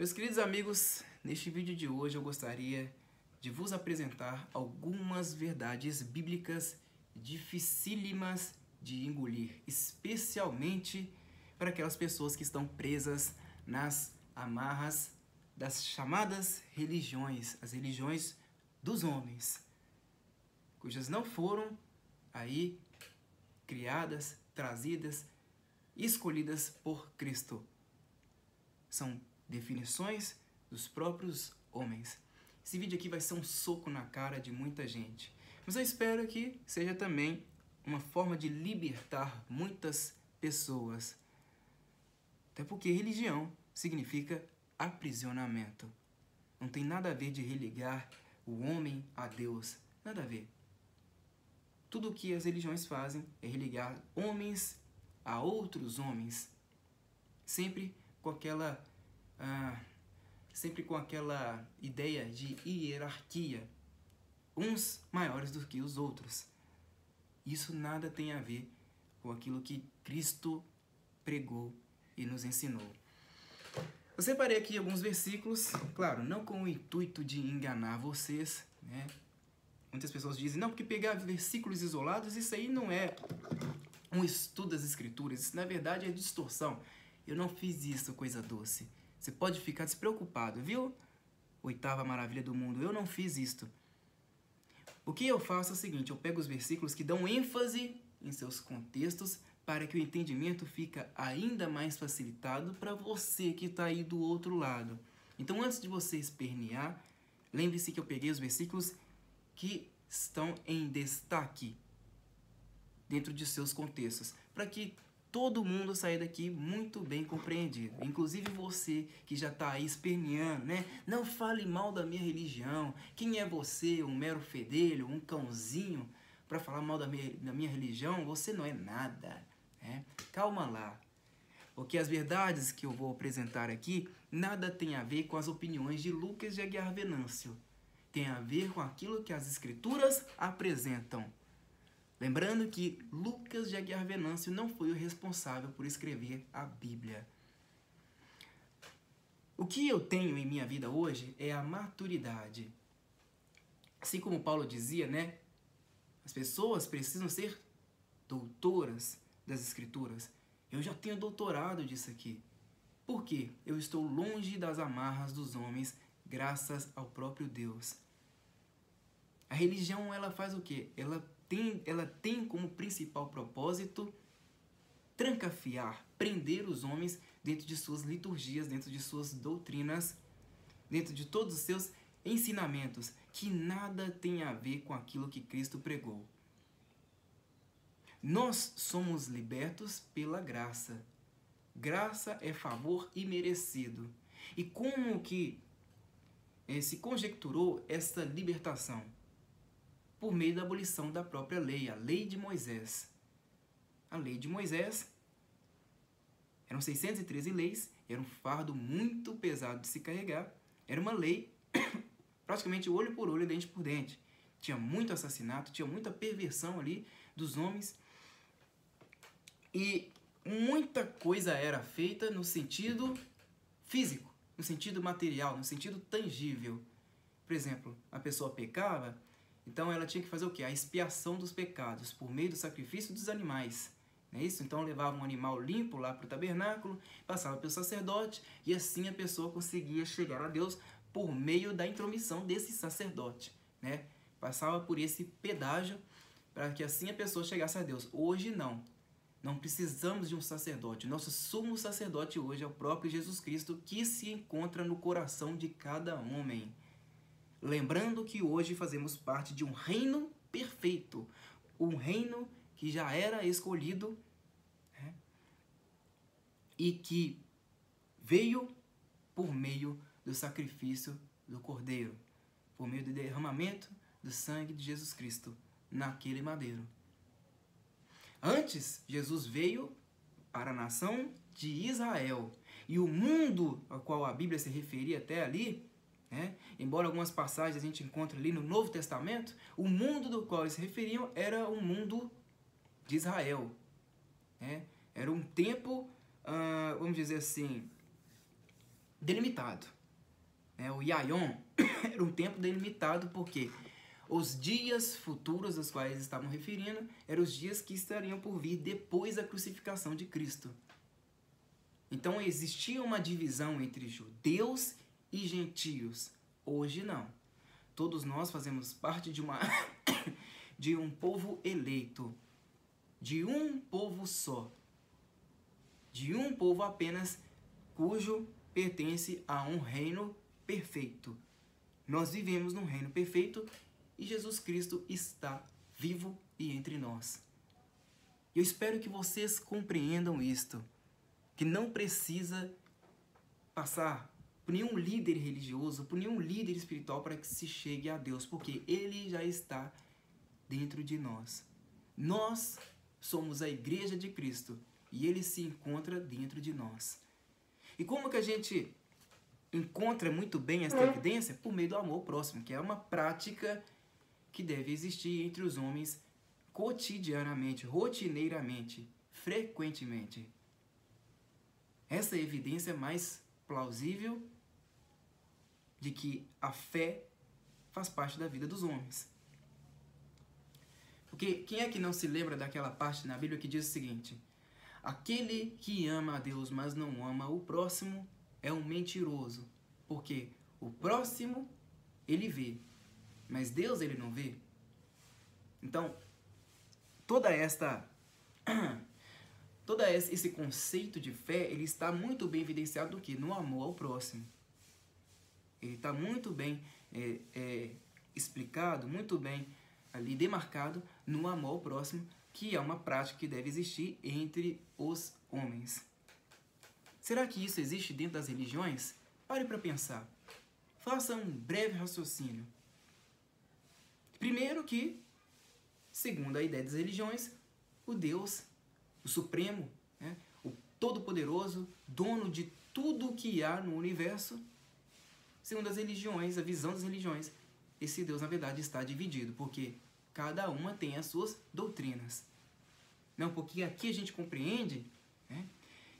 Meus queridos amigos, neste vídeo de hoje eu gostaria de vos apresentar algumas verdades bíblicas dificílimas de engolir, especialmente para aquelas pessoas que estão presas nas amarras das chamadas religiões, as religiões dos homens, cujas não foram aí criadas, trazidas, escolhidas por Cristo. São definições dos próprios homens. Esse vídeo aqui vai ser um soco na cara de muita gente, mas eu espero que seja também uma forma de libertar muitas pessoas. Até porque religião significa aprisionamento. Não tem nada a ver de religar o homem a Deus. Nada a ver. Tudo o que as religiões fazem é religar homens a outros homens. Sempre com aquela ideia de hierarquia. Uns maiores do que os outros. Isso nada tem a ver com aquilo que Cristo pregou e nos ensinou. Eu separei aqui alguns versículos, claro, não com o intuito de enganar vocês, né? Muitas pessoas dizem, não, porque pegar versículos isolados, isso aí não é um estudo das escrituras, isso na verdade é distorção. Eu não fiz isso, coisa doce. Você pode ficar despreocupado, viu? Oitava maravilha do mundo, eu não fiz isto. O que eu faço é o seguinte, eu pego os versículos que dão ênfase em seus contextos para que o entendimento fica ainda mais facilitado para você que está aí do outro lado. Então, antes de você espernear, lembre-se que eu peguei os versículos que estão em destaque dentro de seus contextos, para que todo mundo saia daqui muito bem compreendido. Inclusive você que já está aí esperneando, né? Não fale mal da minha religião. Quem é você, um mero fedelho, um cãozinho, para falar mal da minha religião? Você não é nada, né? Calma lá. Porque as verdades que eu vou apresentar aqui nada tem a ver com as opiniões de Lucas de Aguiar Venâncio. Tem a ver com aquilo que as escrituras apresentam. Lembrando que Lucas de Aguiar Venâncio não foi o responsável por escrever a Bíblia. O que eu tenho em minha vida hoje é a maturidade. Assim como Paulo dizia, né? As pessoas precisam ser doutoras das Escrituras. Eu já tenho doutorado disso aqui. Por quê? Eu estou longe das amarras dos homens, graças ao próprio Deus. A religião, ela faz o quê? Ela tem como principal propósito trancafiar, prender os homens dentro de suas liturgias, dentro de suas doutrinas, dentro de todos os seus ensinamentos, que nada tem a ver com aquilo que Cristo pregou. Nós somos libertos pela graça. Graça é favor imerecido. E como que se conjecturou essa libertação? Por meio da abolição da própria lei, a lei de Moisés. A lei de Moisés, eram 613 leis, era um fardo muito pesado de se carregar, era uma lei praticamente olho por olho, dente por dente. Tinha muito assassinato, tinha muita perversão ali dos homens, e muita coisa era feita no sentido físico, no sentido material, no sentido tangível. Por exemplo, a pessoa pecava, então ela tinha que fazer o quê? A expiação dos pecados por meio do sacrifício dos animais. Não é isso? Então levava um animal limpo lá para o tabernáculo, passava pelo sacerdote e assim a pessoa conseguia chegar a Deus por meio da intromissão desse sacerdote, né? Passava por esse pedágio para que assim a pessoa chegasse a Deus. Hoje não. Não precisamos de um sacerdote. Nosso sumo sacerdote hoje é o próprio Jesus Cristo, que se encontra no coração de cada homem. Lembrando que hoje fazemos parte de um reino perfeito, um reino que já era escolhido, né? E que veio por meio do sacrifício do Cordeiro, por meio do derramamento do sangue de Jesus Cristo naquele madeiro. Antes, Jesus veio para a nação de Israel, e o mundo ao qual a Bíblia se referia até ali, né? Embora algumas passagens a gente encontre ali no Novo Testamento, o mundo do qual eles se referiam era o mundo de Israel, né? Era um tempo, vamos dizer assim, delimitado. O Yaion era um tempo delimitado porque os dias futuros aos quais estavam referindo eram os dias que estariam por vir depois da crucificação de Cristo. Então existia uma divisão entre judeus e gentios. Hoje não. Todos nós fazemos parte de um povo eleito, de um povo só, de um povo apenas, cujo pertence a um reino perfeito. Nós vivemos num reino perfeito e Jesus Cristo está vivo e entre nós. Eu espero que vocês compreendam isto, que não precisa passar por nenhum líder religioso, por nenhum líder espiritual para que se chegue a Deus, porque Ele já está dentro de nós. Nós somos a igreja de Cristo e Ele se encontra dentro de nós. E como que a gente encontra muito bem esta evidência? Por meio do amor próximo, que é uma prática que deve existir entre os homens cotidianamente, rotineiramente, frequentemente. Essa evidência é mais plausível de que a fé faz parte da vida dos homens. Porque quem é que não se lembra daquela parte na Bíblia que diz o seguinte: aquele que ama a Deus, mas não ama o próximo, é um mentiroso. Porque o próximo, ele vê, mas Deus ele não vê. Então, todo esse conceito de fé, ele está muito bem evidenciado do que? No amor ao próximo. Ele está muito bem explicado, muito bem ali demarcado no amor ao próximo, que é uma prática que deve existir entre os homens. Será que isso existe dentro das religiões? Pare para pensar. Faça um breve raciocínio. Primeiro que, segundo a ideia das religiões, o Deus, o Supremo, o Todo-Poderoso, dono de tudo que há no universo, segundo as religiões, a visão das religiões, esse Deus, na verdade, está dividido, porque cada uma tem as suas doutrinas. Não, porque aqui a gente compreende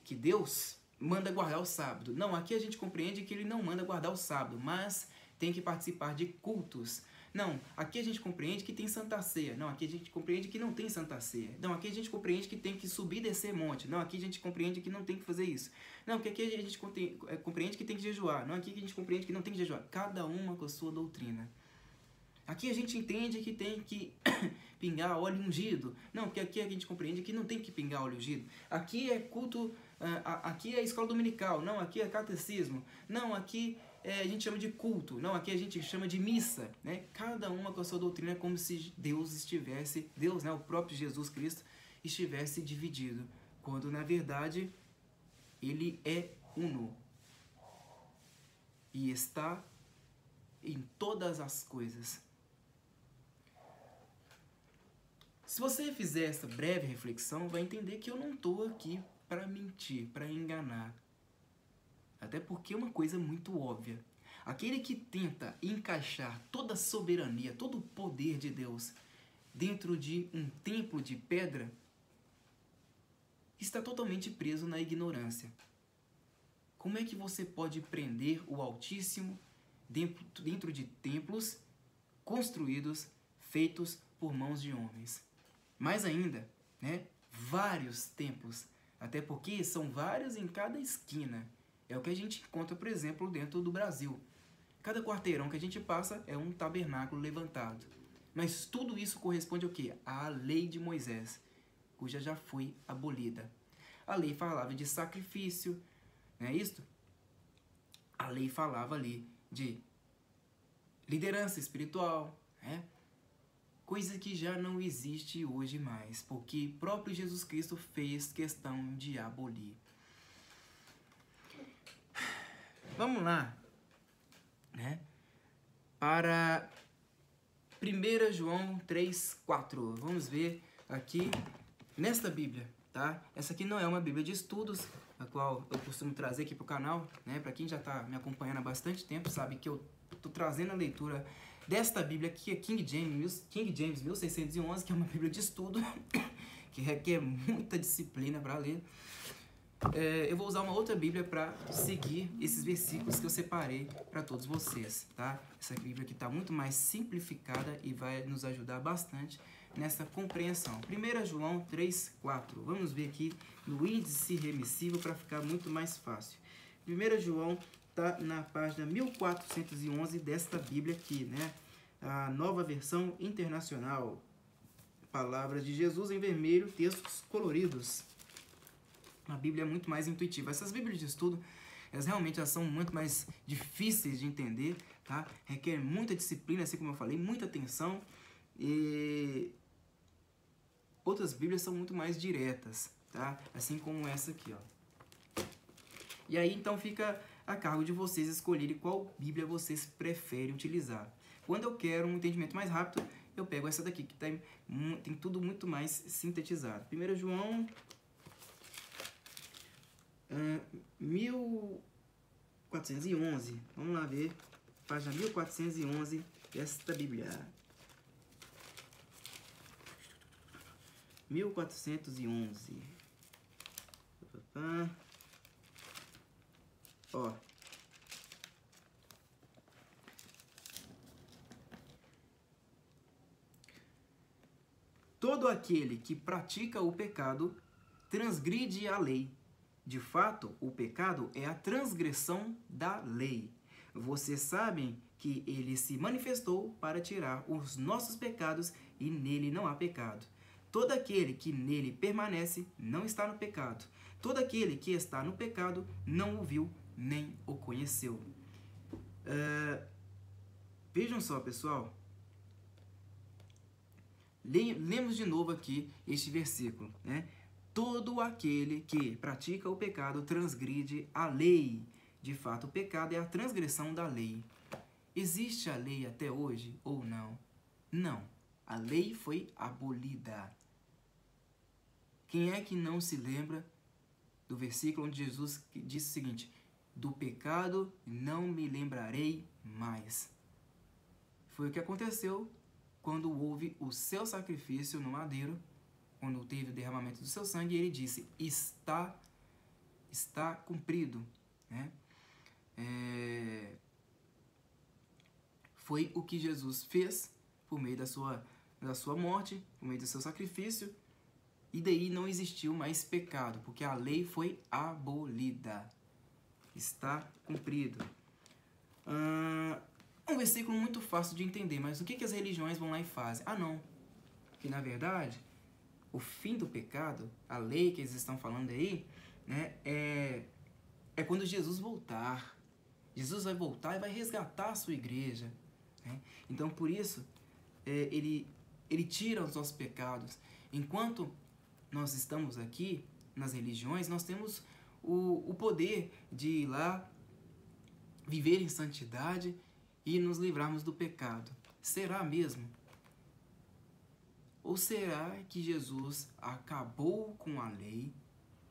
que Deus manda guardar o sábado. Não, aqui a gente compreende que ele não manda guardar o sábado, mas tem que participar de cultos. Não, aqui a gente compreende que tem Santa Ceia. Não, aqui a gente compreende que não tem Santa Ceia. Não, aqui a gente compreende que tem que subir e descer monte. Não, aqui a gente compreende que não tem que fazer isso. Não, porque aqui a gente compreende que tem que jejuar. Não, aqui a gente compreende que não tem que jejuar. Cada uma com a sua doutrina. Aqui a gente entende que tem que pingar óleo ungido. Não, porque aqui a gente compreende que não tem que pingar óleo ungido. Aqui é culto, aqui é escola dominical. Não, aqui é catecismo. Não, aqui a gente chama de culto. Não, aqui a gente chama de missa. Cada uma com a sua doutrina é como se Deus estivesse, Deus, o próprio Jesus Cristo, estivesse dividido. Quando, na verdade, ele é uno. E está em todas as coisas. Se você fizer essa breve reflexão, vai entender que eu não estou aqui para mentir, para enganar. Até porque é uma coisa muito óbvia. Aquele que tenta encaixar toda a soberania, todo o poder de Deus dentro de um templo de pedra, está totalmente preso na ignorância. Como é que você pode prender o Altíssimo dentro de templos construídos, feitos por mãos de homens? Mais ainda, vários templos, até porque são vários em cada esquina. É o que a gente encontra, por exemplo, dentro do Brasil. Cada quarteirão que a gente passa é um tabernáculo levantado. Mas tudo isso corresponde ao quê? À lei de Moisés, cuja já foi abolida. A lei falava de sacrifício, não é isso? A lei falava ali de liderança espiritual, coisa que já não existe hoje mais, porque próprio Jesus Cristo fez questão de abolir. Vamos lá, para 1 João 3:4. Vamos ver aqui nesta Bíblia, tá? Essa aqui não é uma Bíblia de estudos, a qual eu costumo trazer aqui para o canal, Para quem já está me acompanhando há bastante tempo, sabe que eu estou trazendo a leitura desta Bíblia aqui, é King James 1611, que é uma Bíblia de estudo, que requer muita disciplina para ler. eu vou usar uma outra Bíblia para seguir esses versículos que eu separei para todos vocês, tá? Essa Bíblia aqui está muito mais simplificada e vai nos ajudar bastante nessa compreensão. 1 João 3,4. Vamos ver aqui no índice remissivo para ficar muito mais fácil. 1 João está na página 1411 desta Bíblia aqui, né? A Nova Versão Internacional. Palavras de Jesus em vermelho, textos coloridos. A Bíblia é muito mais intuitiva. Essas Bíblias de estudo, elas são muito mais difíceis de entender, tá? Requer muita disciplina, assim como eu falei, muita atenção. E outras Bíblias são muito mais diretas, tá? Assim como essa aqui, ó. E aí, então, fica a cargo de vocês escolherem qual Bíblia vocês preferem utilizar. Quando eu quero um entendimento mais rápido, eu pego essa daqui, que tem tudo muito mais sintetizado. 1 João 1411. Vamos lá ver. Página 1411 desta Bíblia. 1411. Ó. Todo aquele que pratica o pecado transgride a lei. De fato, o pecado é a transgressão da lei. Vocês sabem que ele se manifestou para tirar os nossos pecados e nele não há pecado. Todo aquele que nele permanece não está no pecado. Todo aquele que está no pecado não o viu nem o conheceu. Vejam só, pessoal. Lemos de novo aqui este versículo, né? Todo aquele que pratica o pecado transgride a lei. De fato, o pecado é a transgressão da lei. Existe a lei até hoje ou não? Não. A lei foi abolida. Quem é que não se lembra do versículo onde Jesus disse o seguinte: do pecado não me lembrarei mais? Foi o que aconteceu quando houve o seu sacrifício no madeiro, quando teve o derramamento do seu sangue, ele disse: está cumprido, né? Foi o que Jesus fez por meio da sua morte, por meio do seu sacrifício, e daí não existiu mais pecado, porque a lei foi abolida. Está cumprido. Um versículo muito fácil de entender, mas o que as religiões vão lá e fazem? Não. Que na verdade, o fim do pecado, a lei que eles estão falando aí, né, é quando Jesus voltar. Jesus vai voltar e vai resgatar a sua igreja, né? Então, por isso, ele tira os nossos pecados. Enquanto nós estamos aqui nas religiões, nós temos o poder de ir lá, viver em santidade e nos livrarmos do pecado. Será mesmo? Ou será que Jesus acabou com a lei,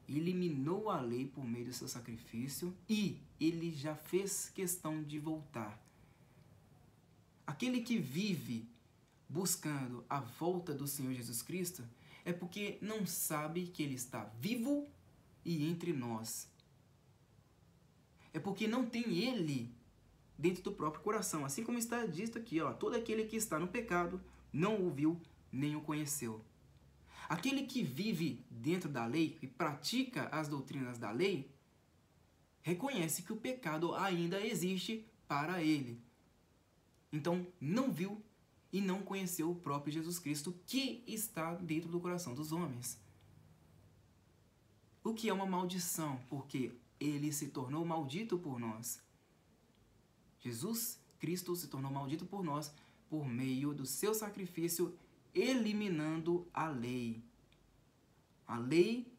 eliminou a lei por meio do seu sacrifício e ele já fez questão de voltar? Aquele que vive buscando a volta do Senhor Jesus Cristo é porque não sabe que ele está vivo e entre nós. É porque não tem ele dentro do próprio coração. Assim como está dito aqui, ó, todo aquele que está no pecado não o viu nem o conheceu. Aquele que vive dentro da lei e pratica as doutrinas da lei, reconhece que o pecado ainda existe para ele. Então, não viu e não conheceu o próprio Jesus Cristo que está dentro do coração dos homens. O que é uma maldição, porque ele se tornou maldito por nós. Jesus Cristo se tornou maldito por nós por meio do seu sacrifício, eliminando a lei. A lei,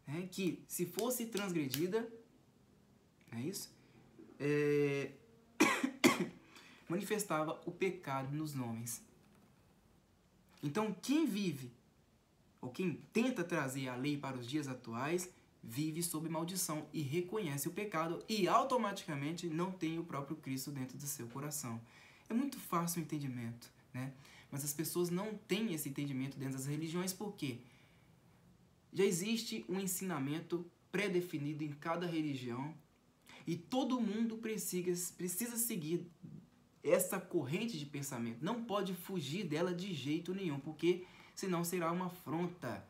né, que se fosse transgredida, não é isso? Manifestava o pecado nos homens. Então, quem vive, ou quem tenta trazer a lei para os dias atuais, vive sob maldição e reconhece o pecado e automaticamente não tem o próprio Cristo dentro do seu coração. É muito fácil o entendimento, né? Mas as pessoas não têm esse entendimento dentro das religiões, por quê? Já existe um ensinamento pré-definido em cada religião e todo mundo precisa seguir essa corrente de pensamento. Não pode fugir dela de jeito nenhum, porque senão será uma afronta.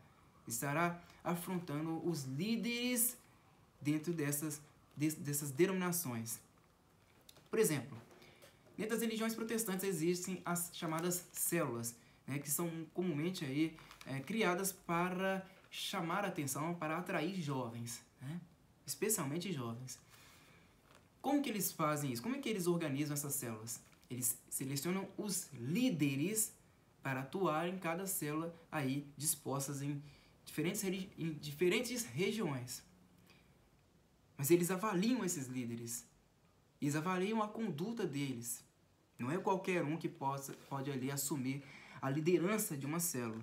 Estará afrontando os líderes dentro dessas denominações. Por exemplo, dentro das religiões protestantes existem as chamadas células, né, que são comumente aí, criadas para chamar a atenção, para atrair jovens, né, especialmente jovens. Como que eles fazem isso? Como é que eles organizam essas células? Eles selecionam os líderes para atuar em cada célula aí dispostas em diferentes regiões. Mas eles avaliam esses líderes. Eles avaliam a conduta deles. Não é qualquer um que pode ali assumir a liderança de uma célula.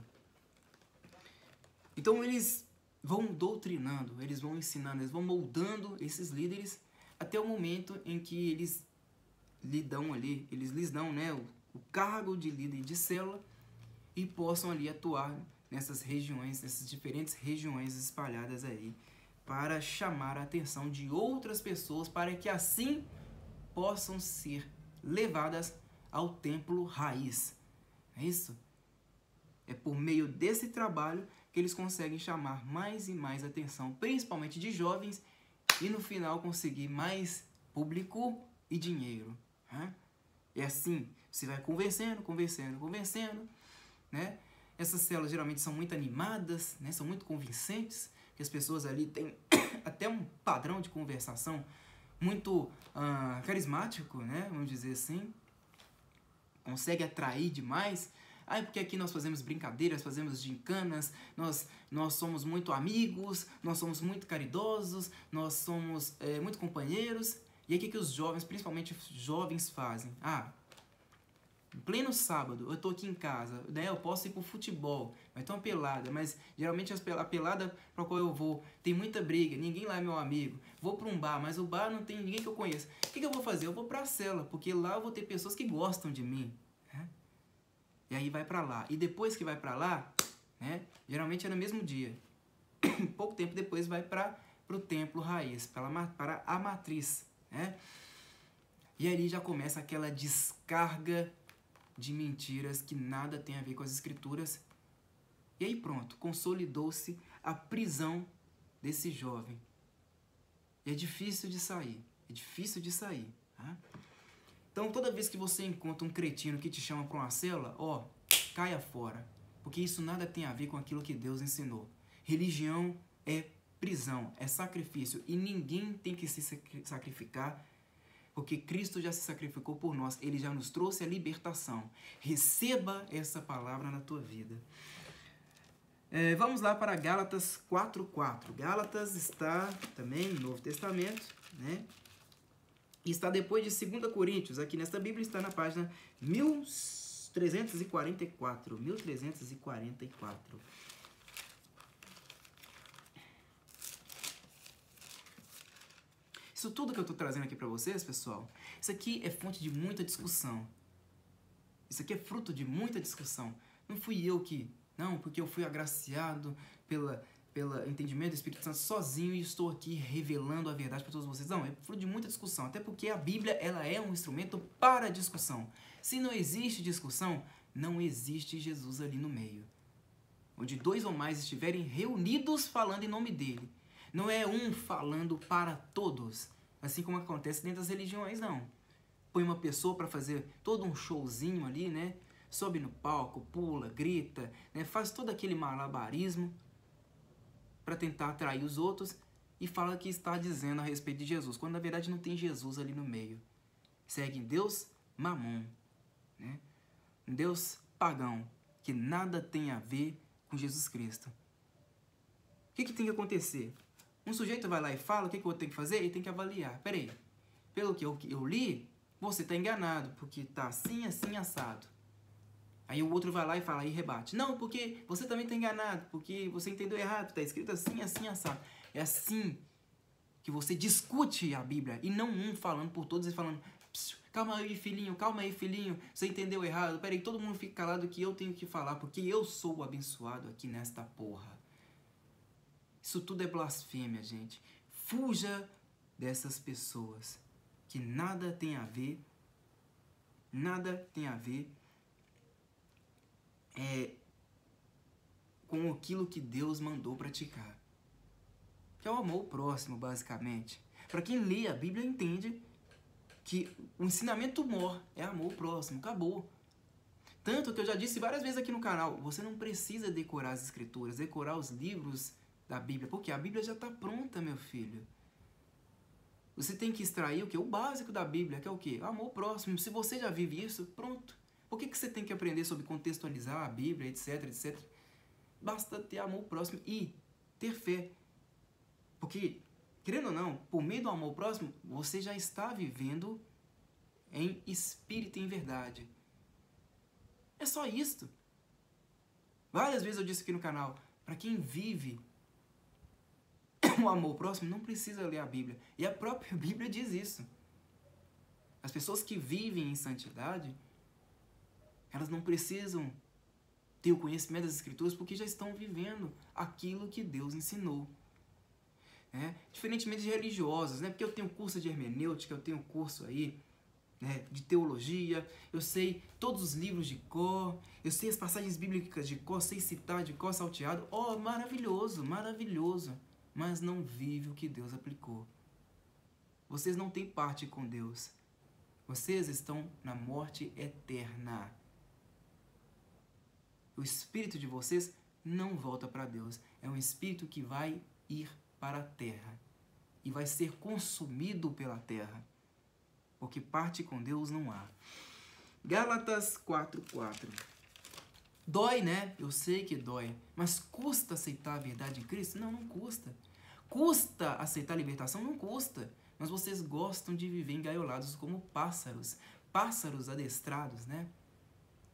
Então eles vão doutrinando, eles vão ensinando, eles vão moldando esses líderes até o momento em que eles lhes dão, né, o cargo de líder de célula e possam ali atuar nessas regiões, nessas diferentes regiões espalhadas aí, para chamar a atenção de outras pessoas, para que assim possam ser levadas ao templo raiz. É isso? É por meio desse trabalho que eles conseguem chamar mais e mais atenção, principalmente de jovens, e no final conseguir mais público e dinheiro. Né? É assim, você vai convencendo, né? Essas células geralmente são muito animadas, né? São muito convincentes, que as pessoas ali têm até um padrão de conversação muito carismático, né? Vamos dizer assim. Consegue atrair demais. Porque aqui nós fazemos brincadeiras, fazemos gincanas, nós somos muito amigos, nós somos muito caridosos, nós somos muito companheiros. E aí o que os jovens, principalmente os jovens, fazem? Em pleno sábado, eu tô aqui em casa, né? Eu posso ir pro futebol, vai ter uma pelada, mas geralmente a pelada pra qual eu vou tem muita briga, ninguém lá é meu amigo. Vou pra um bar, mas o bar não tem ninguém que eu conheço. O que eu vou fazer? Eu vou pra cela, porque lá eu vou ter pessoas que gostam de mim. Né? E aí vai pra lá. E depois que vai pra lá, né? Geralmente é no mesmo dia. Pouco tempo depois vai pro templo raiz, para a matriz. Né? E ali já começa aquela descarga de mentiras que nada tem a ver com as escrituras. E aí pronto, consolidou-se a prisão desse jovem. E é difícil de sair. Tá? Então toda vez que você encontra um cretino que te chama para uma célula, caia fora. Porque isso nada tem a ver com aquilo que Deus ensinou. Religião é prisão, é sacrifício. E ninguém tem que se sacrificar, porque Cristo já se sacrificou por nós. Ele já nos trouxe a libertação. Receba essa palavra na tua vida. Vamos lá para Gálatas 4:4. Gálatas está também no Novo Testamento, né? E está depois de 2 Coríntios. Aqui nesta Bíblia está na página 1344. 1344. Isso tudo que eu estou trazendo aqui para vocês, pessoal, isso aqui é fonte de muita discussão. Isso aqui é fruto de muita discussão. Não fui eu que... Não, porque eu fui agraciado pelo entendimento do Espírito Santo sozinho e estou aqui revelando a verdade para todos vocês. Não, é fruto de muita discussão. Até porque a Bíblia ela é um instrumento para a discussão. Se não existe discussão, não existe Jesus ali no meio. Onde 2 ou mais estiverem reunidos falando em nome dele. Não é um falando para todos, assim como acontece dentro das religiões, não. Põe uma pessoa para fazer todo um showzinho ali, né? Sobe no palco, pula, grita, né? Faz todo aquele malabarismo para tentar atrair os outros e fala que está dizendo a respeito de Jesus, quando na verdade não tem Jesus ali no meio. Segue Deus Mamon, né? Um Deus pagão, que nada tem a ver com Jesus Cristo. O que tem que acontecer? Um sujeito vai lá e fala, o que eu tenho que fazer? Ele tem que avaliar. Peraí, pelo que eu li, você está enganado, porque está assim, assim, assado. Aí o outro vai lá e fala, e rebate. Não, porque você também está enganado, porque você entendeu errado, está escrito assim, assim, assado. É assim que você discute a Bíblia, e não um falando por todos e falando, calma aí, filhinho, você entendeu errado. Peraí, todo mundo fica calado que eu tenho que falar, porque eu sou o abençoado aqui nesta porra. Isso tudo é blasfêmia, gente. Fuja dessas pessoas que nada tem a ver com aquilo que Deus mandou praticar. Que é o amor ao próximo, basicamente. Para quem lê a Bíblia, entende que o ensinamento maior é amor ao próximo. Acabou. Tanto que eu já disse várias vezes aqui no canal, você não precisa decorar as escrituras, decorar os livros da Bíblia, porque a Bíblia já está pronta, meu filho. Você tem que extrair o quê? O básico da Bíblia, que é o quê? Amor ao próximo. Se você já vive isso, pronto. Por que você tem que aprender sobre contextualizar a Bíblia, etc, etc? Basta ter amor ao próximo e ter fé. Porque, querendo ou não, por meio do amor ao próximo, você já está vivendo em espírito e em verdade. É só isto. Várias vezes eu disse aqui no canal, para quem vive o amor ao próximo, não precisa ler a Bíblia. E a própria Bíblia diz isso. As pessoas que vivem em santidade, elas não precisam ter o conhecimento das Escrituras porque já estão vivendo aquilo que Deus ensinou. Diferentemente de religiosos, porque eu tenho curso de hermenêutica, eu tenho curso aí de teologia, eu sei todos os livros de cor, eu sei as passagens bíblicas de cor, sei citar de cor salteado. Oh, maravilhoso, maravilhoso. Mas não vive o que Deus aplicou. Vocês não têm parte com Deus. Vocês estão na morte eterna. O espírito de vocês não volta para Deus. É um espírito que vai ir para a terra e vai ser consumido pela terra, porque parte com Deus não há. Gálatas 4:4. Dói, né? Eu sei que dói, mas custa aceitar a verdade em Cristo? Não, não custa. Custa aceitar a libertação? Não custa. Mas vocês gostam de viver engaiolados como pássaros, pássaros adestrados,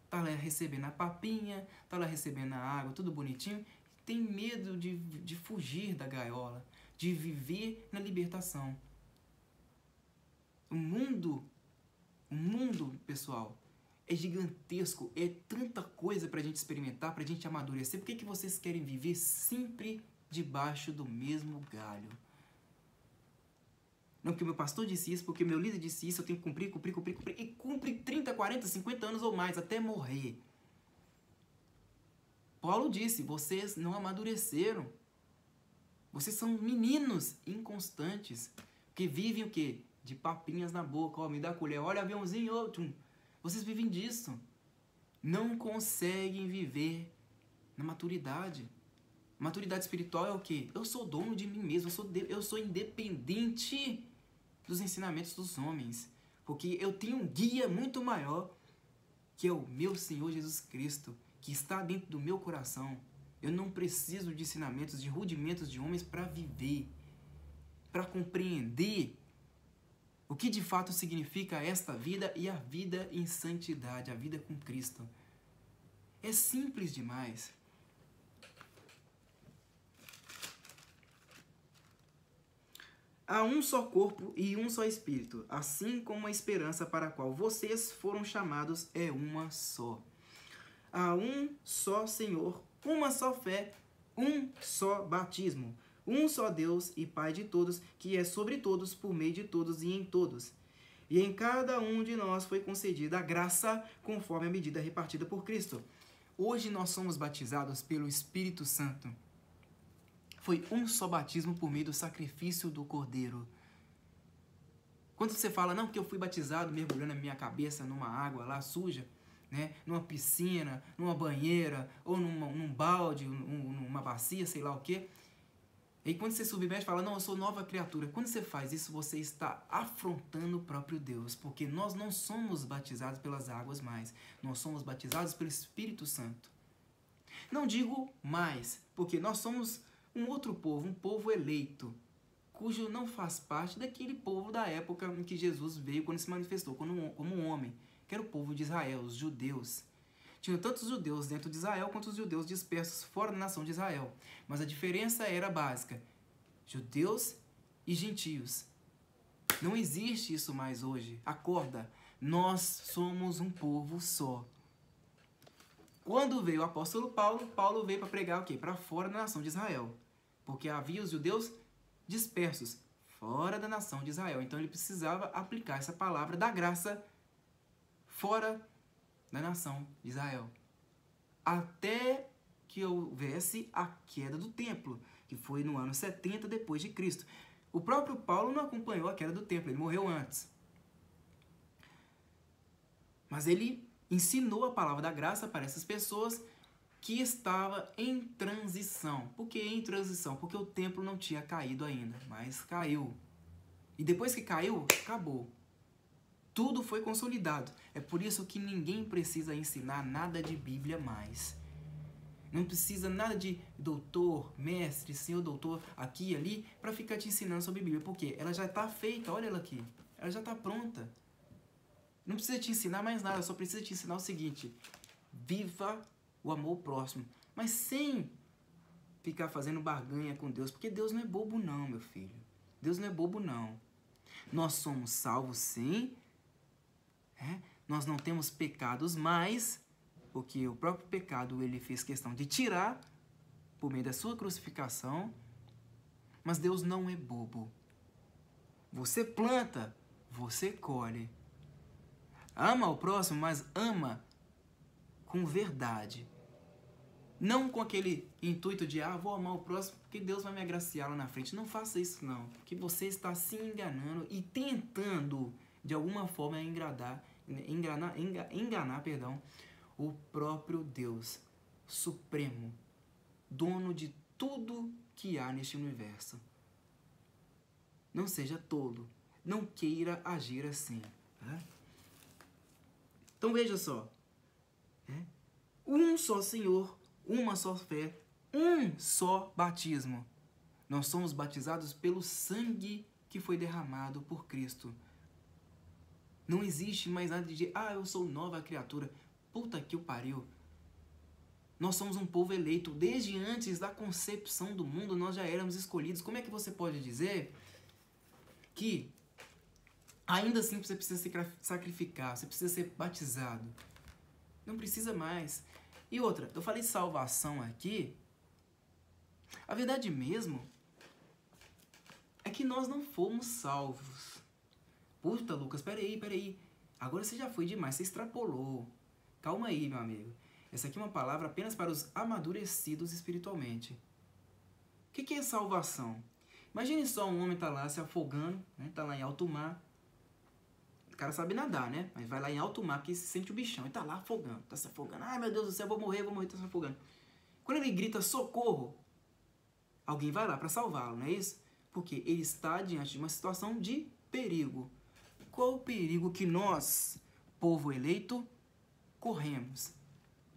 Tá lá recebendo a papinha, tá lá recebendo a água, tudo bonitinho, tem medo de fugir da gaiola, de viver na libertação. O mundo, pessoal, é gigantesco, é tanta coisa pra gente experimentar, pra gente amadurecer. Por que vocês querem viver sempre debaixo do mesmo galho? Não, porque o meu pastor disse isso, porque o meu líder disse isso, eu tenho que cumprir. E cumpre 30, 40, 50 anos ou mais, até morrer. Paulo disse, vocês não amadureceram. Vocês são meninos inconstantes, que vivem o quê? De papinhas na boca, me dá a colher, olha aviãozinho, outro. Vocês vivem disso. Não conseguem viver na maturidade. Maturidade espiritual é o quê? Eu sou dono de mim mesmo, eu sou independente dos ensinamentos dos homens. Porque eu tenho um guia muito maior, que é o meu Senhor Jesus Cristo, que está dentro do meu coração. Eu não preciso de ensinamentos, de rudimentos de homens para viver, para compreender o que de fato significa esta vida e a vida em santidade, a vida com Cristo. É simples demais. Há um só corpo e um só espírito, assim como a esperança para a qual vocês foram chamados é uma só. Há um só Senhor, uma só fé, um só batismo, um só Deus e Pai de todos, que é sobre todos, por meio de todos e em todos. E em cada um de nós foi concedida a graça conforme a medida repartida por Cristo. Hoje nós somos batizados pelo Espírito Santo. Foi um só batismo por meio do sacrifício do Cordeiro. Quando você fala, não, que eu fui batizado mergulhando a minha cabeça numa água lá suja, numa piscina, numa banheira, ou num balde, numa bacia, sei lá o quê. E quando você submete e fala, não, eu sou nova criatura. Quando você faz isso, você está afrontando o próprio Deus, porque nós não somos batizados pelas águas mais, nós somos batizados pelo Espírito Santo. Não digo mais, porque nós somos um outro povo, um povo eleito, cujo não faz parte daquele povo da época em que Jesus veio, quando se manifestou como um homem, que era o povo de Israel, os judeus. Tinham tanto os judeus dentro de Israel, quanto os judeus dispersos fora da nação de Israel. Mas a diferença era básica, judeus e gentios. Não existe isso mais hoje. Acorda, nós somos um povo só. Quando veio o apóstolo Paulo, Paulo veio para pregar o quê? Para fora da nação de Israel. porque havia os judeus dispersos fora da nação de Israel. Então ele precisava aplicar essa palavra da graça fora da nação de Israel, até que houvesse a queda do templo, que foi no ano 70 depois de Cristo. O próprio Paulo não acompanhou a queda do templo, ele morreu antes. Mas ele ensinou a palavra da graça para essas pessoas que estava em transição. Por que em transição? Porque o templo não tinha caído ainda, mas caiu. E depois que caiu, acabou. Tudo foi consolidado. É por isso que ninguém precisa ensinar nada de Bíblia mais. Não precisa nada de doutor, mestre, senhor doutor, aqui e ali, para ficar te ensinando sobre Bíblia. Por quê? Ela já está feita, olha ela aqui. Ela já está pronta. Não precisa te ensinar mais nada, só precisa te ensinar o seguinte: viva o amor próximo, mas sem ficar fazendo barganha com Deus, porque Deus não é bobo não, meu filho. Deus não é bobo não. Nós somos salvos sim, nós não temos pecados mais, porque o próprio pecado ele fez questão de tirar por meio da sua crucificação, mas Deus não é bobo. Você planta, você colhe. Ama o próximo, mas ama com verdade. Não com aquele intuito de, vou amar o próximo porque Deus vai me agraciar lá na frente. Não faça isso não, porque você está se enganando e tentando, de alguma forma, enganar o próprio Deus Supremo, dono de tudo que há neste universo. Não seja tolo, não queira agir assim. Então veja só, um só Senhor, uma só fé, um só batismo. Nós somos batizados pelo sangue que foi derramado por Cristo. Não existe mais nada de eu sou nova criatura. Puta que o pariu. Nós somos um povo eleito. Desde antes da concepção do mundo, nós já éramos escolhidos. Como é que você pode dizer que ainda assim você precisa se sacrificar, você precisa ser batizado? Não precisa mais. E outra, eu falei salvação aqui. A verdade mesmo é que nós não fomos salvos. Puta, Lucas, peraí. Agora você já foi demais, você extrapolou. Calma aí, meu amigo. Essa aqui é uma palavra apenas para os amadurecidos espiritualmente. O que é salvação? Imagine só um homem tá lá se afogando, tá lá em alto mar. O cara sabe nadar, né? Mas vai lá em alto mar porque se sente o bichão e tá lá afogando, tá se afogando. Ai, meu Deus do céu, vou morrer, tá se afogando. Quando ele grita socorro, alguém vai lá para salvá-lo, não é isso? Porque ele está diante de uma situação de perigo. Qual o perigo que nós, povo eleito, corremos?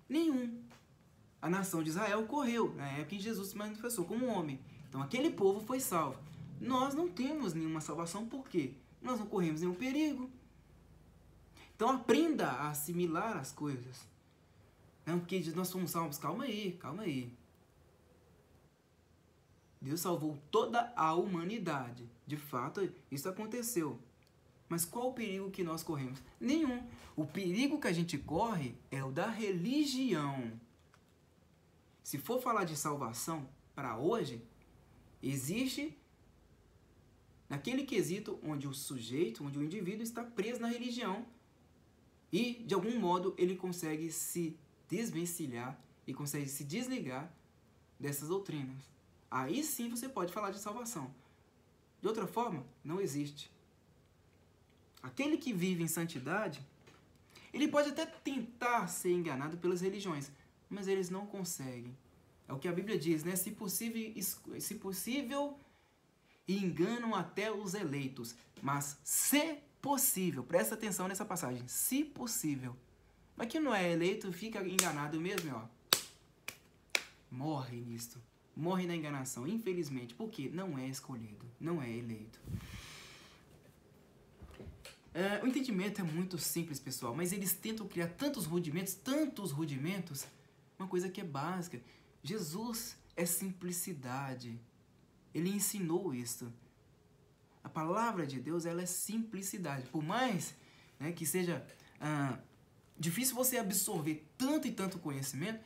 Nenhum. A nação de Israel correu na época em que Jesus se manifestou como um homem. Então aquele povo foi salvo. Nós não temos nenhuma salvação, por quê? Nós não corremos nenhum perigo. Então aprenda a assimilar as coisas. Não, porque nós somos salvos. Calma aí. Deus salvou toda a humanidade. De fato, isso aconteceu. Mas qual o perigo que nós corremos? Nenhum. O perigo que a gente corre é o da religião. Se for falar de salvação para hoje, existe naquele quesito onde o sujeito, onde o indivíduo está preso na religião e, de algum modo, ele consegue se desvencilhar e consegue se desligar dessas doutrinas. Aí sim você pode falar de salvação. De outra forma, não existe. Aquele que vive em santidade, ele pode até tentar ser enganado pelas religiões, mas eles não conseguem. É o que a Bíblia diz, né? Se possível, enganam até os eleitos. Mas se possível, presta atenção nessa passagem, se possível. Mas quem não é eleito fica enganado mesmo, ó. Morre nisto. Morre na enganação, infelizmente, porque não é escolhido, não é eleito. O entendimento é muito simples, pessoal, mas eles tentam criar tantos rudimentos, uma coisa que é básica. Jesus é simplicidade. Ele ensinou isso. A palavra de Deus, ela é simplicidade. Por mais que seja difícil você absorver tanto e tanto conhecimento,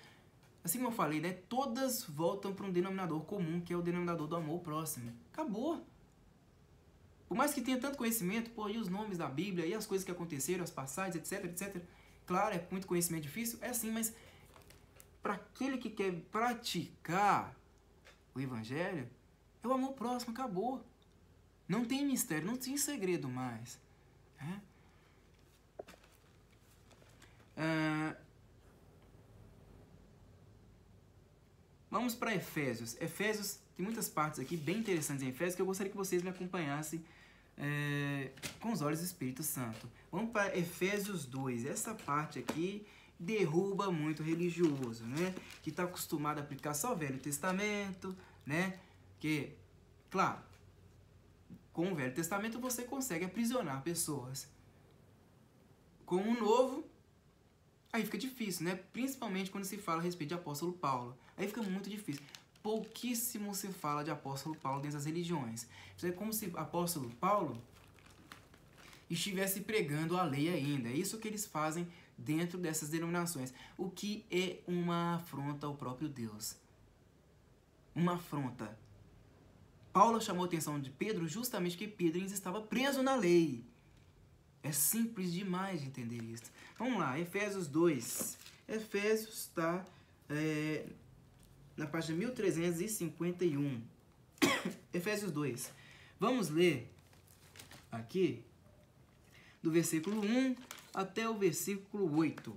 assim como eu falei, né, todas voltam para um denominador comum, que é o denominador do amor próximo. Acabou. Por mais que tenha tanto conhecimento, pô, e os nomes da Bíblia, e as coisas que aconteceram, as passagens, etc, etc. Claro, é muito conhecimento difícil, é assim, mas para aquele que quer praticar o Evangelho, é o amor próximo, acabou. Não tem mistério, não tem segredo mais. Né? Vamos para Efésios. Efésios, tem muitas partes aqui bem interessantes em Efésios que eu gostaria que vocês me acompanhassem com os olhos do Espírito Santo. Vamos para Efésios 2. Essa parte aqui derruba muito religioso, né? Que está acostumado a aplicar só o Velho Testamento, né? Que, claro, com o Velho Testamento você consegue aprisionar pessoas. Com o Novo, aí fica difícil, né? Principalmente quando se fala a respeito de apóstolo Paulo. Aí fica muito difícil. Pouquíssimo se fala de apóstolo Paulo dentro das religiões. É como se apóstolo Paulo estivesse pregando a lei ainda. É isso que eles fazem dentro dessas denominações. O que é uma afronta ao próprio Deus. Uma afronta. Paulo chamou a atenção de Pedro justamente porque Pedro ainda estava preso na lei. É simples demais de entender isso. Vamos lá, Efésios 2. Efésios está na página 1351. Efésios 2. Vamos ler aqui do versículo 1 até o versículo 8.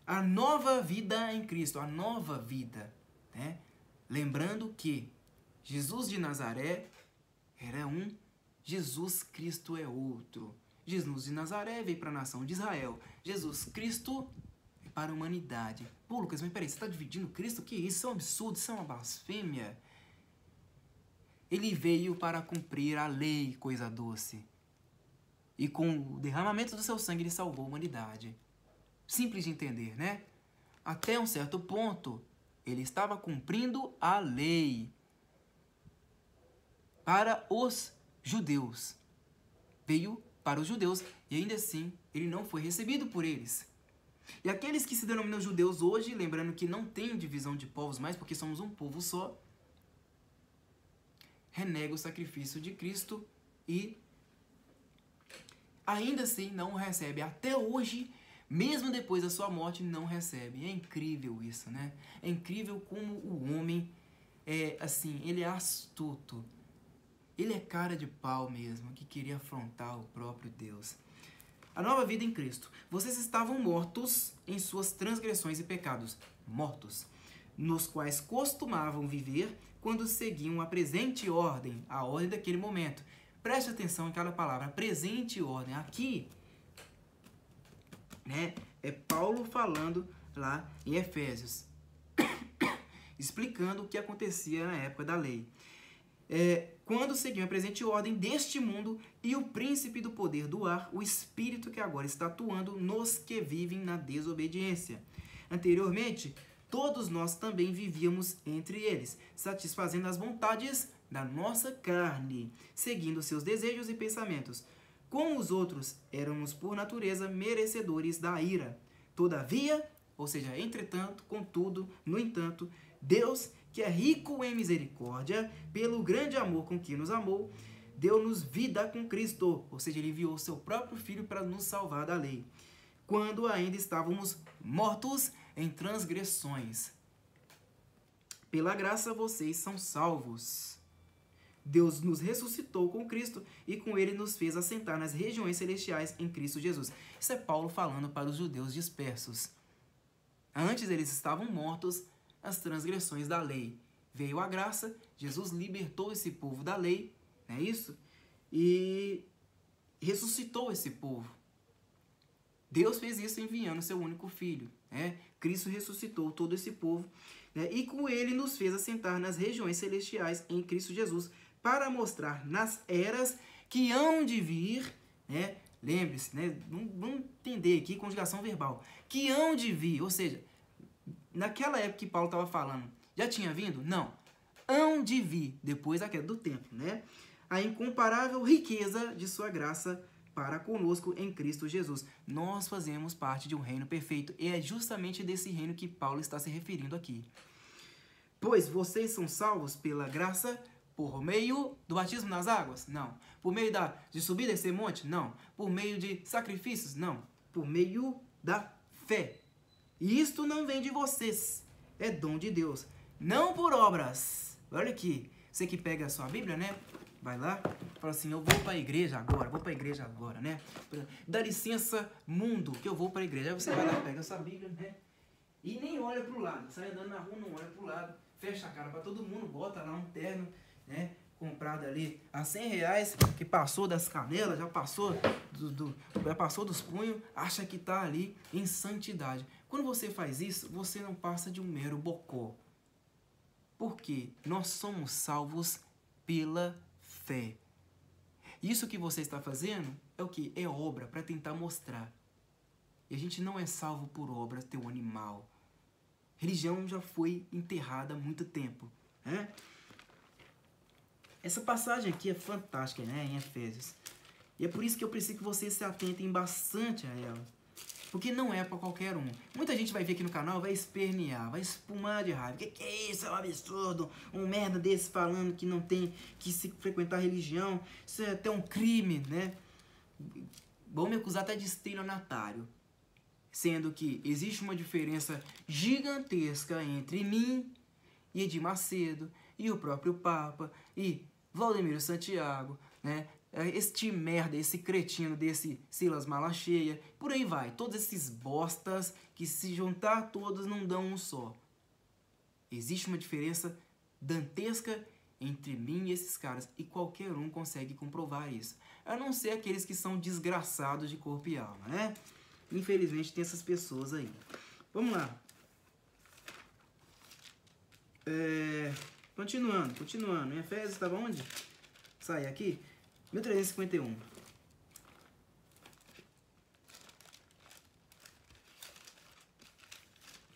A nova vida em Cristo, a nova vida. Né? Lembrando que Jesus de Nazaré era um, Jesus Cristo é outro. Jesus de Nazaré veio para a nação de Israel. Jesus Cristo é para a humanidade. Pô, Lucas, mas peraí, você está dividindo Cristo? Que isso? Isso é um absurdo, isso é uma blasfêmia. Ele veio para cumprir a lei, coisa doce. E com o derramamento do seu sangue, ele salvou a humanidade. Simples de entender, né? Até um certo ponto, ele estava cumprindo a lei para os judeus. Veio para os judeus e ainda assim ele não foi recebido por eles. E aqueles que se denominam judeus hoje, lembrando que não tem divisão de povos mais, porque somos um povo só, renegam o sacrifício de Cristo e ainda assim não recebe. Até hoje, mesmo depois da sua morte, não recebe. É incrível isso, né? É incrível como o homem é assim, ele é astuto. Ele é cara de pau mesmo, que queria afrontar o próprio Deus. A nova vida em Cristo. Vocês estavam mortos em suas transgressões e pecados. Mortos. Nos quais costumavam viver quando seguiam a presente ordem. A ordem daquele momento. Preste atenção em cada palavra. Presente ordem. Aqui, né, é Paulo falando lá em Efésios. Explicando o que acontecia na época da lei. Quando seguiam a presente ordem deste mundo e o príncipe do poder do ar, o espírito que agora está atuando nos que vivem na desobediência. Anteriormente, todos nós também vivíamos entre eles, satisfazendo as vontades da nossa carne, seguindo seus desejos e pensamentos. Como os outros, éramos por natureza merecedores da ira. Todavia, ou seja, entretanto, contudo, no entanto, Deus, que é rico em misericórdia, pelo grande amor com que nos amou, deu-nos vida com Cristo, ou seja, ele enviou seu próprio Filho para nos salvar da lei, quando ainda estávamos mortos em transgressões. Pela graça vocês são salvos. Deus nos ressuscitou com Cristo e com ele nos fez assentar nas regiões celestiais em Cristo Jesus. Isso é Paulo falando para os judeus dispersos. Antes eles estavam mortos as transgressões da lei. Veio a graça, Jesus libertou esse povo da lei, não é isso? E ressuscitou esse povo. Deus fez isso enviando seu único filho. Né? Cristo ressuscitou todo esse povo, né? E com ele nos fez assentar nas regiões celestiais em Cristo Jesus, para mostrar nas eras que hão de vir, né? Lembre-se, né? Vamos entender aqui, conjugação verbal, que hão de vir, ou seja, naquela época que Paulo estava falando, já tinha vindo? Não. Hão de vir, depois da queda do tempo, né? A incomparável riqueza de sua graça para conosco em Cristo Jesus. Nós fazemos parte de um reino perfeito e é justamente desse reino que Paulo está se referindo aqui. Pois vocês são salvos pela graça por meio do batismo nas águas? Não. Por meio de subir desse monte? Não. Por meio de sacrifícios? Não. Por meio da fé. E isto não vem de vocês, é dom de Deus, não por obras. Olha aqui, você que pega a sua Bíblia, né? Vai lá, fala assim, eu vou para a igreja agora, né? Dá licença, mundo, que eu vou para a igreja. Aí você vai lá, pega a sua Bíblia, né? E nem olha para o lado, sai andando na rua, não olha para o lado, fecha a cara para todo mundo, bota lá um terno, né? Comprado ali a R$100, que passou das canelas, já passou dos punhos, acha que está ali em santidade. Quando você faz isso, você não passa de um mero bocó. Porque nós somos salvos pela fé. Isso que você está fazendo é o que? É obra para tentar mostrar. E a gente não é salvo por obras, teu animal. Religião já foi enterrada há muito tempo, né? Essa passagem aqui é fantástica, né? Em Efésios. E é por isso que eu preciso que vocês se atentem bastante a ela. Porque não é para qualquer um. Muita gente vai vir aqui no canal, vai espernear, vai espumar de raiva. Que é isso? É um absurdo. Um merda desse falando que não tem que se frequentar religião. Isso é até um crime, né? Vão me acusar até de estelionatário. Sendo que existe uma diferença gigantesca entre mim e Edir Macedo e o próprio Papa e Valdemiro Santiago, né? Este merda, esse cretino desse Silas Malacheia, por aí vai. Todos esses bostas que se juntar todos não dão um só. Existe uma diferença dantesca entre mim e esses caras. E qualquer um consegue comprovar isso. A não ser aqueles que são desgraçados de corpo e alma, né? Infelizmente tem essas pessoas aí. Vamos lá. Continuando. Em Efésios estava onde? Sai aqui. 1351.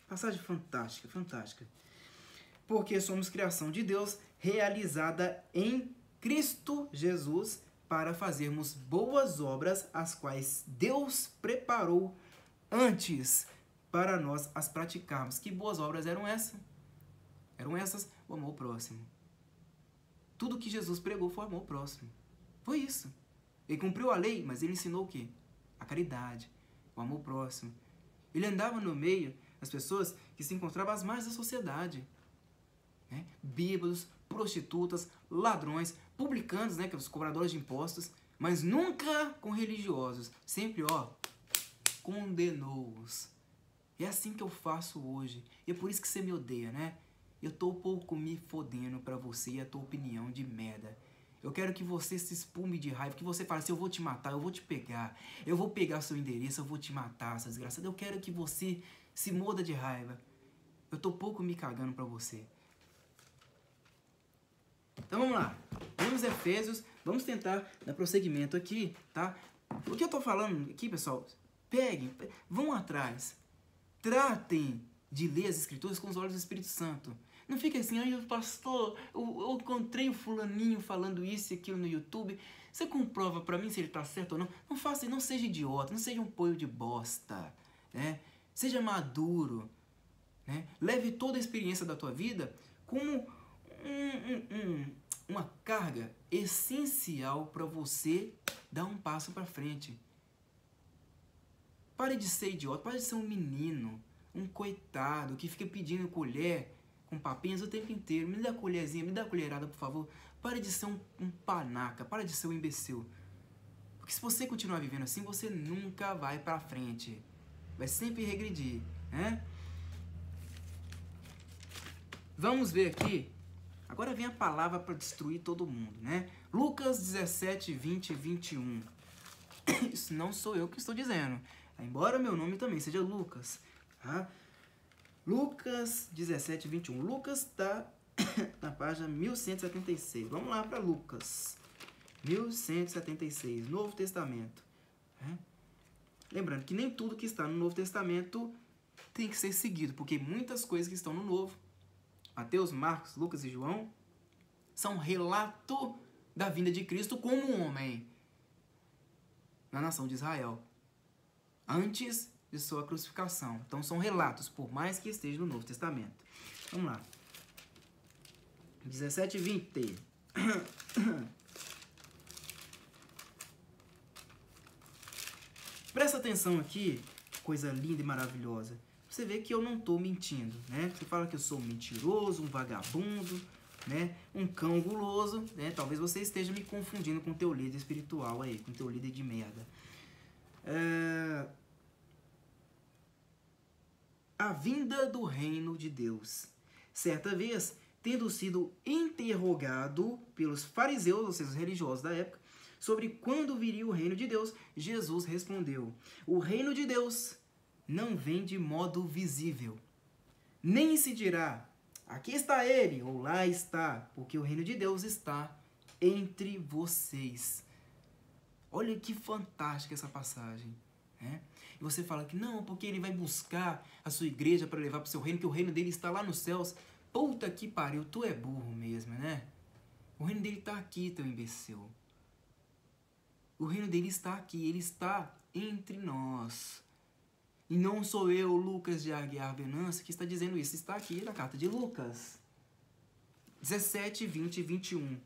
Passagem fantástica, fantástica. Porque somos criação de Deus, realizada em Cristo Jesus, para fazermos boas obras, as quais Deus preparou antes para nós as praticarmos. Que boas obras eram essas? Eram essas, o amor ao próximo. Tudo que Jesus pregou foi o amor ao próximo. Foi isso. Ele cumpriu a lei, mas ele ensinou o quê? A caridade, o amor ao próximo. Ele andava no meio das pessoas que se encontravam às margens da sociedade. Né? Bêbados, prostitutas, ladrões, publicanos, né, que os cobradores de impostos, mas nunca com religiosos. Sempre, condenou-os. É assim que eu faço hoje. E é por isso que você me odeia, né? Eu tô um pouco me fodendo pra você e a tua opinião de merda. Eu quero que você se espume de raiva, que você fale assim, eu vou te matar, eu vou te pegar, eu vou pegar seu endereço, eu vou te matar, essa desgraçada. Eu quero que você se muda de raiva. Eu tô pouco me cagando pra você. Então vamos lá. Vamos Efésios, vamos tentar dar prosseguimento aqui, tá? O que eu tô falando aqui, pessoal, peguem, vão atrás. Tratem de ler as escrituras com os olhos do Espírito Santo. Não fica assim, ai, pastor, eu encontrei o fulaninho falando isso e aquilo no YouTube. Você comprova pra mim se ele tá certo ou não? Não faça, não seja idiota, não seja um poio de bosta, né? Seja maduro, né? Leve toda a experiência da tua vida como uma carga essencial para você dar um passo para frente. Pare de ser idiota, pare de ser um menino, um coitado que fica pedindo colher com papinhas o tempo inteiro. Me dá a colherzinha, me dá a colherada, por favor. Pare de ser um panaca, pare de ser um imbecil. Porque se você continuar vivendo assim, você nunca vai para frente. Vai sempre regredir, né? Vamos ver aqui. Agora vem a palavra para destruir todo mundo, né? Lucas 17, 20 e 21. Isso não sou eu que estou dizendo. Embora meu nome também seja Lucas. Tá? Lucas 17, 21. Lucas está na página 1176. Vamos lá para Lucas. 1176, Novo Testamento. Né? Lembrando que nem tudo que está no Novo Testamento tem que ser seguido, porque muitas coisas que estão no Novo, Mateus, Marcos, Lucas e João, são relato da vinda de Cristo como um homem. na nação de Israel, antes de sua crucificação. Então são relatos, por mais que esteja no Novo Testamento. Vamos lá. 17 e 20. Presta atenção aqui, coisa linda e maravilhosa. Você vê que eu não estou mentindo, né? Você fala que eu sou um mentiroso, um vagabundo, né? Um cão guloso, né? Talvez você esteja me confundindo com o teu líder espiritual aí, com o teu líder de merda. A vinda do reino de Deus. Certa vez, tendo sido interrogado pelos fariseus, ou seja, os religiosos da época, sobre quando viria o reino de Deus, Jesus respondeu: o reino de Deus não vem de modo visível, nem se dirá, aqui está ele, ou lá está, porque o reino de Deus está entre vocês. Olha que fantástica essa passagem, né? E você fala que não, porque ele vai buscar a sua igreja para levar para o seu reino, que o reino dele está lá nos céus. Puta que pariu, tu é burro mesmo, né? O reino dele está aqui, teu imbecil. O reino dele está aqui, ele está entre nós. E não sou eu, Lucas de Aguiar Venâncio, que está dizendo isso. Está aqui na carta de Lucas 17, 20 e 21.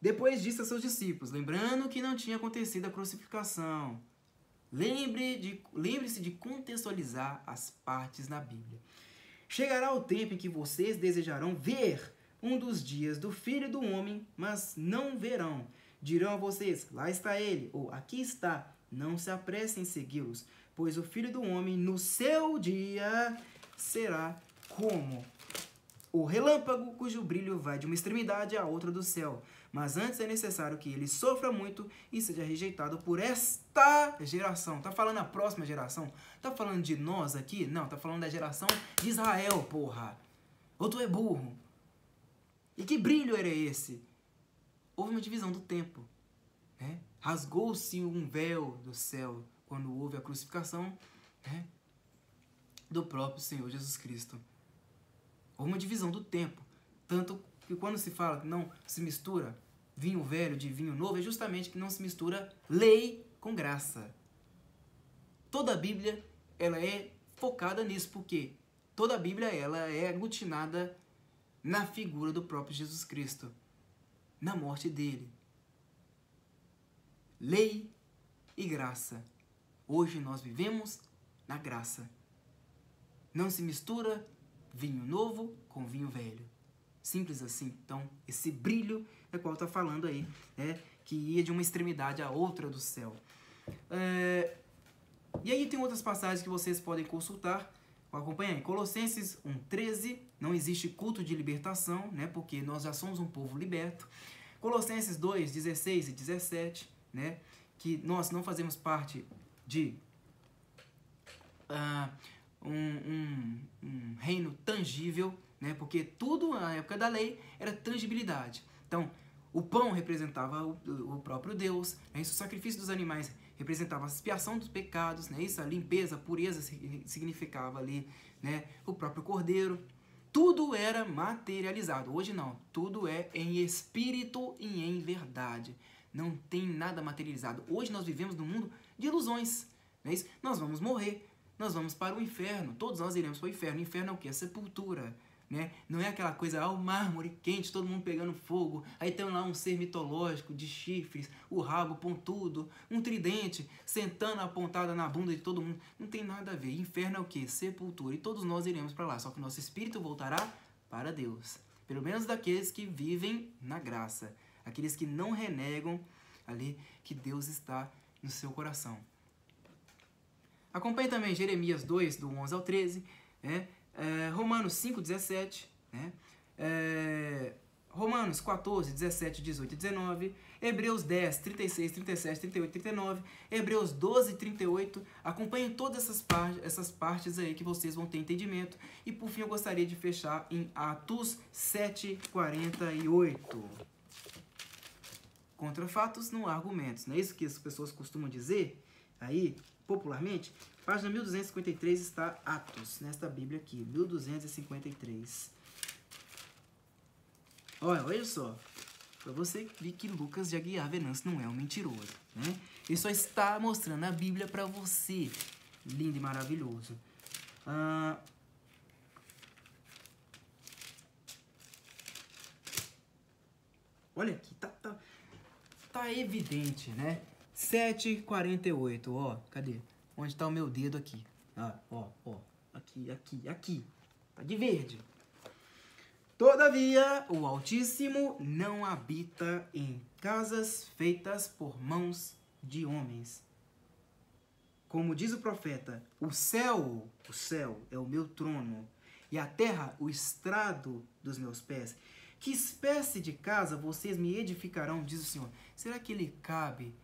Depois disse a seus discípulos, lembrando que não tinha acontecido a crucificação. Lembre-se de contextualizar as partes na Bíblia. Chegará o tempo em que vocês desejarão ver um dos dias do Filho do Homem, mas não verão. Dirão a vocês, lá está ele, ou aqui está. Não se apressem em segui-los, pois o Filho do Homem, no seu dia, será como o relâmpago cujo brilho vai de uma extremidade à outra do céu. Mas antes é necessário que ele sofra muito e seja rejeitado por esta geração. Está falando a próxima geração? Está falando de nós aqui? Não, está falando da geração de Israel, porra. Ou tu é burro? E que brilho era esse? Houve uma divisão do tempo, né? Rasgou-se um véu do céu quando houve a crucificação, né, do próprio Senhor Jesus Cristo. Houve uma divisão do tempo. Tanto que quando se fala que não se mistura vinho velho de vinho novo, é justamente que não se mistura lei com graça. Toda a Bíblia ela é focada nisso, porque toda a Bíblia ela é aglutinada na figura do próprio Jesus Cristo, na morte dele. Lei e graça. Hoje nós vivemos na graça. Não se mistura vinho novo com vinho velho. Simples assim. Então, esse brilho é qual está falando aí, né, que ia de uma extremidade à outra do céu. E aí tem outras passagens que vocês podem consultar. Acompanha aí. Colossenses 1,13. Não existe culto de libertação, né, porque nós já somos um povo liberto. Colossenses 2,16 e 17. Né, que nós não fazemos parte de um reino tangível, né, porque tudo na época da lei era tangibilidade. Então, o pão representava o próprio Deus, né, isso, o sacrifício dos animais representava a expiação dos pecados, né, isso, a limpeza, a pureza significava ali, né, o próprio cordeiro. Tudo era materializado. Hoje não, tudo é em espírito e em verdade. Não tem nada materializado. Hoje nós vivemos num mundo de ilusões. Não é isso? Nós vamos morrer. Nós vamos para o inferno. Todos nós iremos para o inferno. O inferno é o quê? A sepultura. Né? Não é aquela coisa, o mármore quente, todo mundo pegando fogo. Aí tem lá um ser mitológico de chifres, o rabo pontudo, um tridente, sentando apontada na bunda de todo mundo. Não tem nada a ver. Inferno é o quê? Sepultura. E todos nós iremos para lá. Só que o nosso espírito voltará para Deus. Pelo menos daqueles que vivem na graça. Aqueles que não renegam ali que Deus está no seu coração. Acompanhe também Jeremias 2, do 11 ao 13, né? Romanos 5, 17, né? Romanos 14, 17, 18 e 19, Hebreus 10, 36, 37, 38, 39, Hebreus 12, 38. Acompanhem todas essas partes aí que vocês vão ter entendimento. E por fim eu gostaria de fechar em Atos 7, 48. Contra fatos não há argumentos. Não é isso que as pessoas costumam dizer aí, popularmente? Página 1253 está Atos, nesta Bíblia aqui, 1253. Olha só. Para você ver que Lucas de Aguiar Venâncio não é um mentiroso, né? Ele só está mostrando a Bíblia para você. Lindo e maravilhoso. Olha aqui, tá evidente, né? 7h48, ó. Cadê? Onde tá o meu dedo aqui? Ó. Aqui. Tá de verde. Todavia, o Altíssimo não habita em casas feitas por mãos de homens. Como diz o profeta, o céu é o meu trono, e a terra o estrado dos meus pés. Que espécie de casa vocês me edificarão, diz o Senhor. Será que ele cabe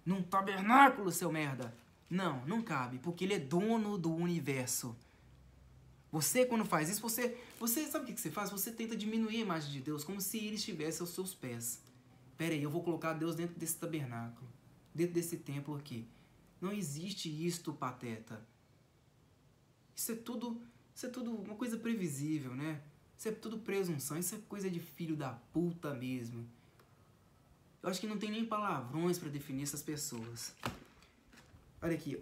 num tabernáculo, seu merda? Não, não cabe, porque ele é dono do universo. Você, quando faz isso, você sabe o que você faz? Você tenta diminuir a imagem de Deus, como se ele estivesse aos seus pés. Pera aí, eu vou colocar Deus dentro desse tabernáculo, dentro desse templo aqui. Não existe isto, pateta. Isso é tudo uma coisa previsível, né? Isso é tudo presunção, isso é coisa de filho da puta mesmo. Eu acho que não tem nem palavrões para definir essas pessoas. Olha aqui,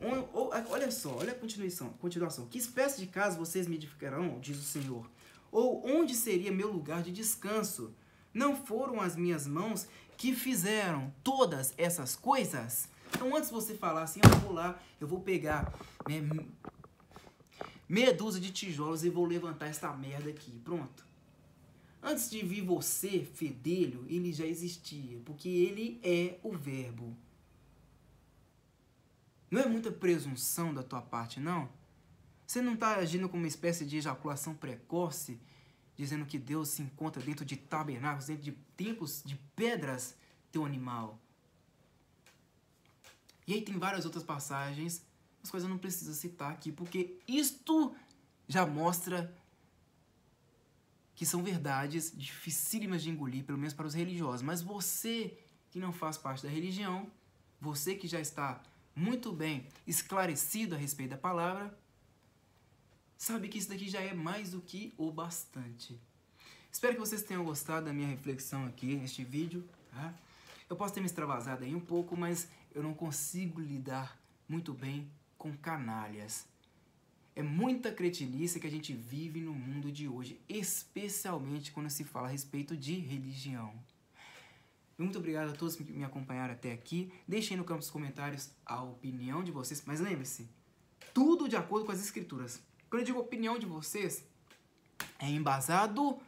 olha só, olha a continuação. Que espécie de casa vocês me edificarão, diz o Senhor? Ou onde seria meu lugar de descanso? Não foram as minhas mãos que fizeram todas essas coisas? Então, antes de você falar assim, eu vou lá, eu vou pegar meia dúzia de tijolos e vou levantar essa merda aqui, pronto. Antes de vir você, fedelho, ele já existia, porque ele é o verbo. Não é muita presunção da tua parte, não? Você não está agindo como uma espécie de ejaculação precoce, dizendo que Deus se encontra dentro de tabernáculos, dentro de templos de pedras, teu animal. E aí tem várias outras passagens, as coisas eu não preciso citar aqui, porque isto já mostra que são verdades dificílimas de engolir, pelo menos para os religiosos. Mas você que não faz parte da religião, você que já está muito bem esclarecido a respeito da palavra, sabe que isso daqui já é mais do que o bastante. Espero que vocês tenham gostado da minha reflexão aqui neste vídeo, tá? Eu posso ter me extravasado aí um pouco, mas eu não consigo lidar muito bem com canalhas. É muita cretinice que a gente vive no mundo de hoje, especialmente quando se fala a respeito de religião. Muito obrigado a todos que me acompanharam até aqui. Deixem no campo dos comentários a opinião de vocês. Mas lembre-se, tudo de acordo com as escrituras. Quando eu digo opinião de vocês, é embasado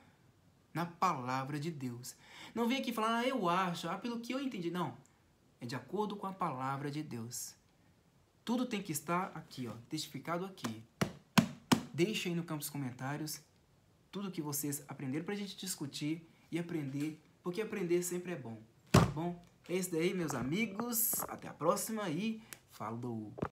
na palavra de Deus. Não vem aqui falar, eu acho, pelo que eu entendi. Não, é de acordo com a palavra de Deus. Tudo tem que estar aqui, ó, testificado aqui. Deixem aí no campo dos comentários tudo que vocês aprenderam pra gente discutir e aprender, porque aprender sempre é bom, tá bom? É isso daí, meus amigos. Até a próxima e falou!